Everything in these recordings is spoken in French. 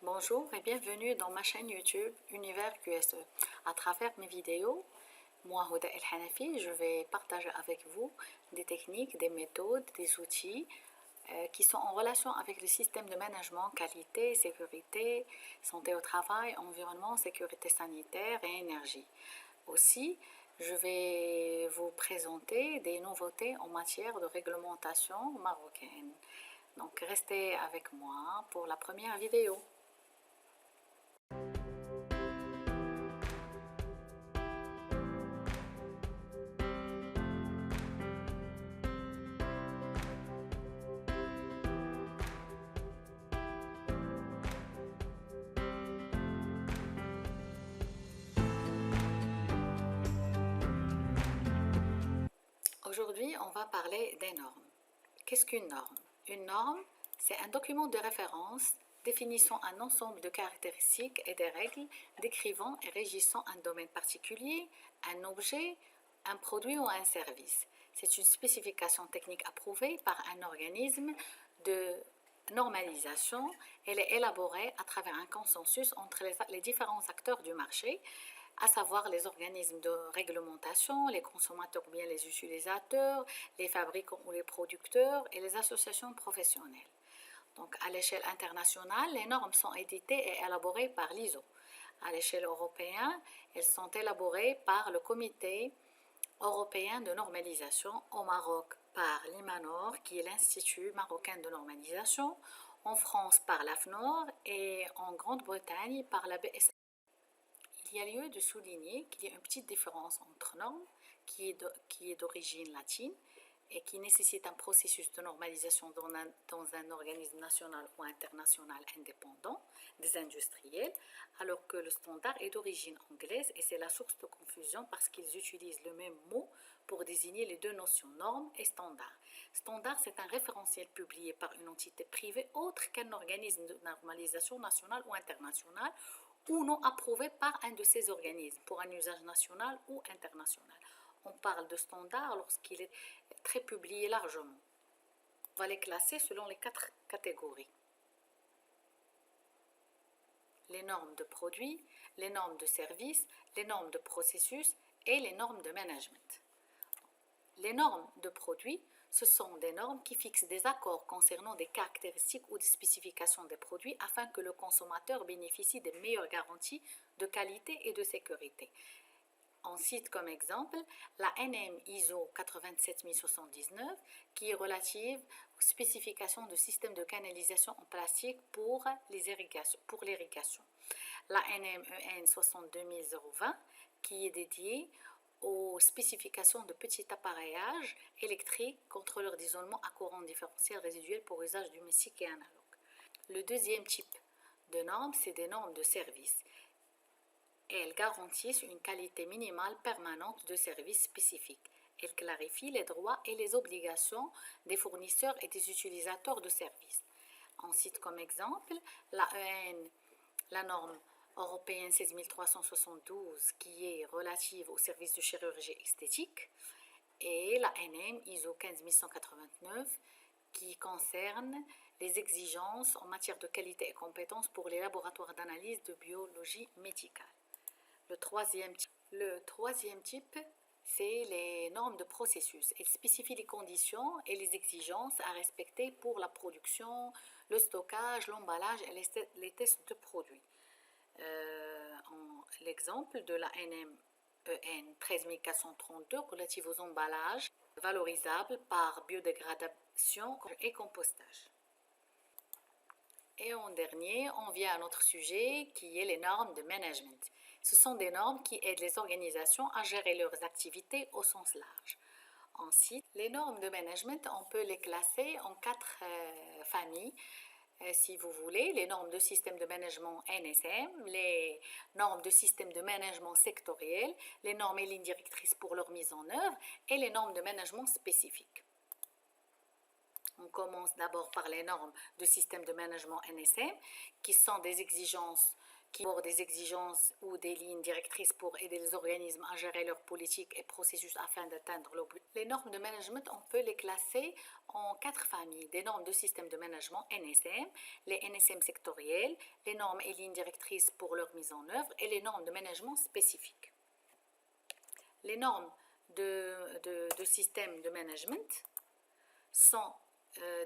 Bonjour et bienvenue dans ma chaîne YouTube Univers QSE. À travers mes vidéos, moi Houda El Hanafi, je vais partager avec vous des techniques, des méthodes, des outils qui sont en relation avec le système de management, qualité, sécurité, santé au travail, environnement, sécurité sanitaire et énergie. Aussi, je vais vous présenter des nouveautés en matière de réglementation marocaine. Donc restez avec moi pour la première vidéo. Aujourd'hui, on va parler des normes. Qu'est-ce qu'une norme? Une norme, c'est un document de référence définissant un ensemble de caractéristiques et des règles décrivant et régissant un domaine particulier, un objet, un produit ou un service. C'est une spécification technique approuvée par un organisme de normalisation. Elle est élaborée à travers un consensus entre les différents acteurs du marché, à savoir les organismes de réglementation, les consommateurs ou bien les utilisateurs, les fabricants ou les producteurs et les associations professionnelles. Donc à l'échelle internationale, les normes sont éditées et élaborées par l'ISO. À l'échelle européenne, elles sont élaborées par le Comité européen de normalisation, au Maroc par l'IMANOR, qui est l'Institut marocain de normalisation, en France par l'AFNOR et en Grande-Bretagne par la BSA. Il y a lieu de souligner qu'il y a une petite différence entre normes qui est d'origine latine et qui nécessite un processus de normalisation dans un organisme national ou international indépendant des industriels, alors que le standard est d'origine anglaise et c'est la source de confusion parce qu'ils utilisent le même mot pour désigner les deux notions normes et standard. Standard, c'est un référentiel publié par une entité privée autre qu'un organisme de normalisation national ou international ou non approuvé par un de ces organismes pour un usage national ou international. On parle de standard lorsqu'il est très publié largement. On va les classer selon les 4 catégories. Les normes de produits, les normes de services, les normes de processus et les normes de management. Les normes de produits, ce sont des normes qui fixent des accords concernant des caractéristiques ou des spécifications des produits afin que le consommateur bénéficie des meilleures garanties de qualité et de sécurité. On cite comme exemple la NM ISO 87079 qui est relative aux spécifications de systèmes de canalisation en plastique pour l'irrigation. La NMEN 62020 qui est dédiée aux spécifications de petit appareillage électrique contrôleur d'isolement à courant différentiel résiduel pour usage domestique et analogue. Le deuxième type de normes, c'est des normes de service. Elles garantissent une qualité minimale permanente de services spécifiques. Elles clarifient les droits et les obligations des fournisseurs et des utilisateurs de services. On cite comme exemple la EN, la norme européenne 16372 qui est relative aux services de chirurgie esthétique et la NM ISO 15189 qui concerne les exigences en matière de qualité et compétences pour les laboratoires d'analyse de biologie médicale. Le troisième type, c'est les normes de processus. Elles spécifient les conditions et les exigences à respecter pour la production, le stockage, l'emballage et les tests de produits. L'exemple de la NMEN 13432 relative aux emballages valorisables par biodégradation et compostage. Et en dernier, on vient à notre sujet qui est les normes de management. Ce sont des normes qui aident les organisations à gérer leurs activités au sens large. Ensuite, les normes de management, on peut les classer en 4 familles. Si vous voulez, les normes de système de management NSM, les normes de système de management sectoriel, les normes et lignes directrices pour leur mise en œuvre et les normes de management spécifiques. On commence d'abord par les normes de système de management NSM, qui sont des exigences qui ont des exigences ou des lignes directrices pour aider les organismes à gérer leurs politiques et processus afin d'atteindre leurs buts. Les normes de management, on peut les classer en 4 familles. Des normes de système de management NSM, les NSM sectoriels, les normes et lignes directrices pour leur mise en œuvre et les normes de management spécifiques. Les normes de système de management sont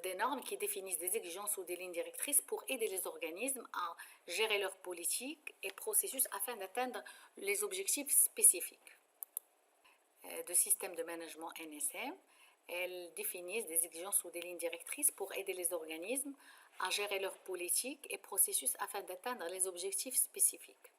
des normes qui définissent des exigences ou des lignes directrices pour aider les organismes à gérer leurs politiques et processus afin d'atteindre les objectifs spécifiques. De système de management NSM, elles définissent des exigences ou des lignes directrices pour aider les organismes à gérer leurs politiques et processus afin d'atteindre les objectifs spécifiques.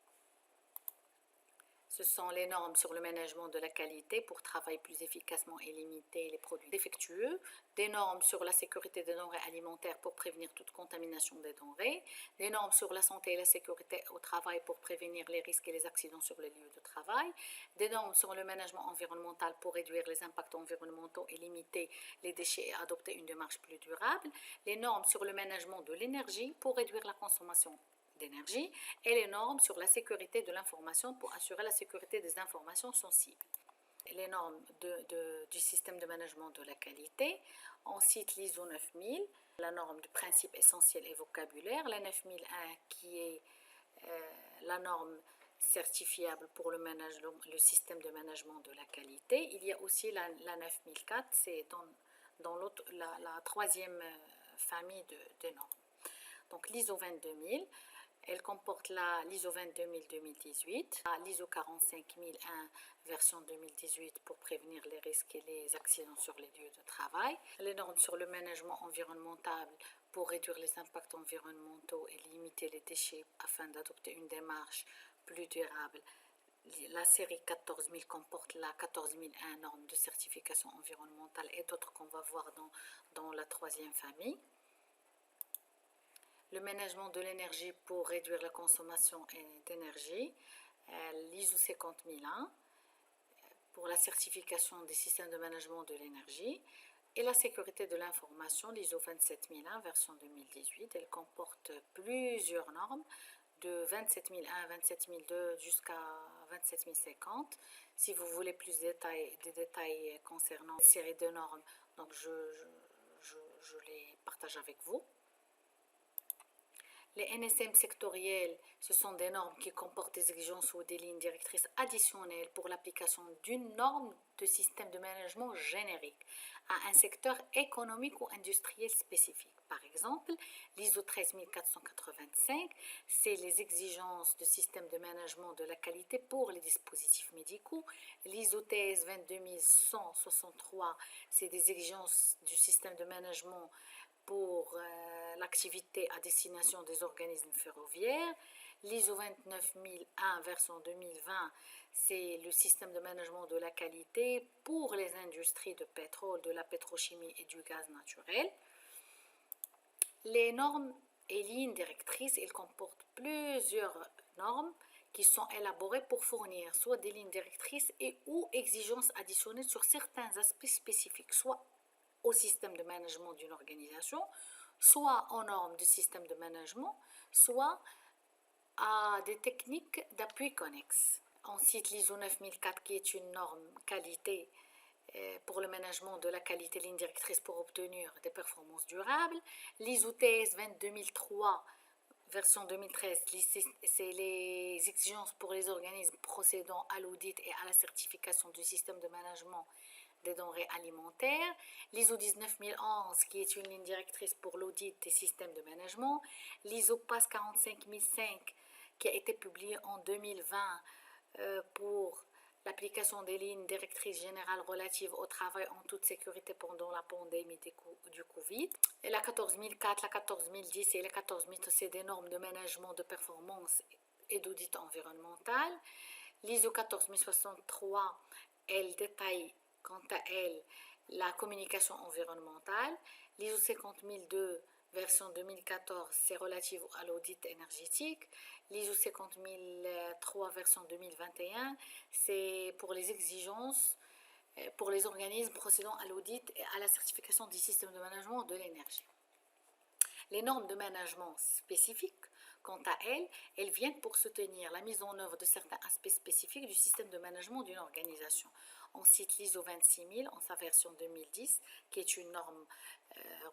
Ce sont les normes sur le management de la qualité pour travailler plus efficacement et limiter les produits défectueux, des normes sur la sécurité des denrées alimentaires pour prévenir toute contamination des denrées, des normes sur la santé et la sécurité au travail pour prévenir les risques et les accidents sur les lieux de travail, des normes sur le management environnemental pour réduire les impacts environnementaux et limiter les déchets et adopter une démarche plus durable, les normes sur le management de l'énergie pour réduire la consommation d'énergie et les normes sur la sécurité de l'information pour assurer la sécurité des informations sensibles. Les normes du système de management de la qualité, on cite l'ISO 9000, la norme du principe essentiel et vocabulaire, la 9001 qui est la norme certifiable pour le système de management de la qualité. Il y a aussi la 9004, c'est dans la troisième famille de normes. Donc l'ISO 22000, elle comporte l'ISO 22000-2018, l'ISO 45001 version 2018 pour prévenir les risques et les accidents sur les lieux de travail, les normes sur le management environnemental pour réduire les impacts environnementaux et limiter les déchets afin d'adopter une démarche plus durable. La série 14000 comporte la 14001 norme de certification environnementale et d'autres qu'on va voir dans la troisième famille. Le management de l'énergie pour réduire la consommation d'énergie, l'ISO 50001 pour la certification des systèmes de management de l'énergie et la sécurité de l'information, l'ISO 27001 version 2018. Elle comporte plusieurs normes de 27001, 27002 jusqu'à 27050. Si vous voulez plus de détails concernant cette série de normes, donc je les partage avec vous. Les NSM sectoriels, ce sont des normes qui comportent des exigences ou des lignes directrices additionnelles pour l'application d'une norme de système de management générique à un secteur économique ou industriel spécifique. Par exemple, l'ISO 13485, c'est les exigences de système de management de la qualité pour les dispositifs médicaux. L'ISO TS 22163, c'est des exigences du système de management pour l'activité à destination des organismes ferroviaires. L'ISO 29001 version 2020, c'est le système de management de la qualité pour les industries de pétrole, de la pétrochimie et du gaz naturel. Les normes et lignes directrices, elles comportent plusieurs normes qui sont élaborées pour fournir soit des lignes directrices et ou exigences additionnelles sur certains aspects spécifiques, soit au système de management d'une organisation, soit aux normes du système de management, soit à des techniques d'appui connexes. On cite l'ISO 9004 qui est une norme qualité pour le management de la qualité ligne directrice pour obtenir des performances durables. L'ISO TS 22003 version 2013, c'est les exigences pour les organismes procédant à l'audit et à la certification du système de management des denrées alimentaires, l'ISO 19011 qui est une ligne directrice pour l'audit des systèmes de management, l'ISO PAS 45005 qui a été publié en 2020 pour l'application des lignes directrices générales relatives au travail en toute sécurité pendant la pandémie du Covid. Et la 14004, la 14010 et la 14000, c'est des normes de management de performance et d'audit environnemental. L'ISO 14063, elle détaille quant à elle la communication environnementale. L'ISO 50002 version 2014, c'est relative à l'audit énergétique. L'ISO 50003 version 2021, c'est pour les exigences pour les organismes procédant à l'audit et à la certification du système de management de l'énergie. Les normes de management spécifiques quant à elles, elles viennent pour soutenir la mise en œuvre de certains aspects spécifiques du système de management d'une organisation. On cite l'ISO 26000 en sa version 2010, qui est une norme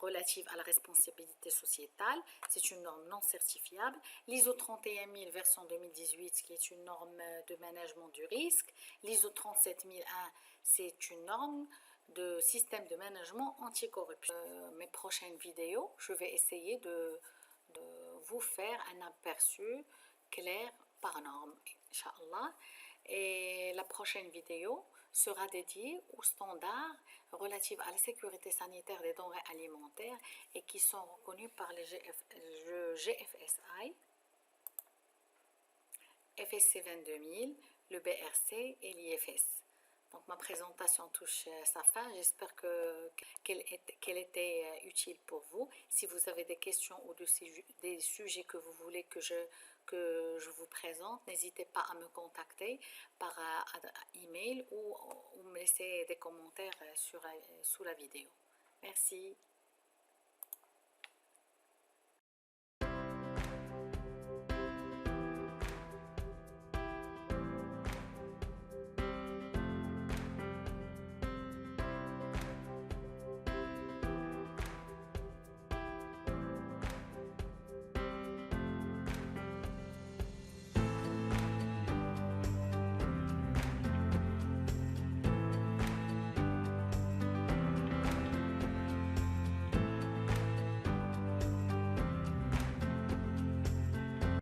relative à la responsabilité sociétale. C'est une norme non certifiable. L'ISO 31000 version 2018, qui est une norme de management du risque. L'ISO 37001, c'est une norme de système de management anticorruption. Mes prochaines vidéos, je vais essayer de vous faire un aperçu clair par norme, Inch'Allah. Et la prochaine vidéo sera dédiée aux standards relatifs à la sécurité sanitaire des denrées alimentaires et qui sont reconnus par le GFSI, FSC 22000, le BRC et l'IFS. Donc ma présentation touche sa fin. J'espère qu'elle était utile pour vous. Si vous avez des questions ou des sujets que vous voulez que je vous présente, n'hésitez pas à me contacter par email ou me laisser des commentaires sous la vidéo. Merci.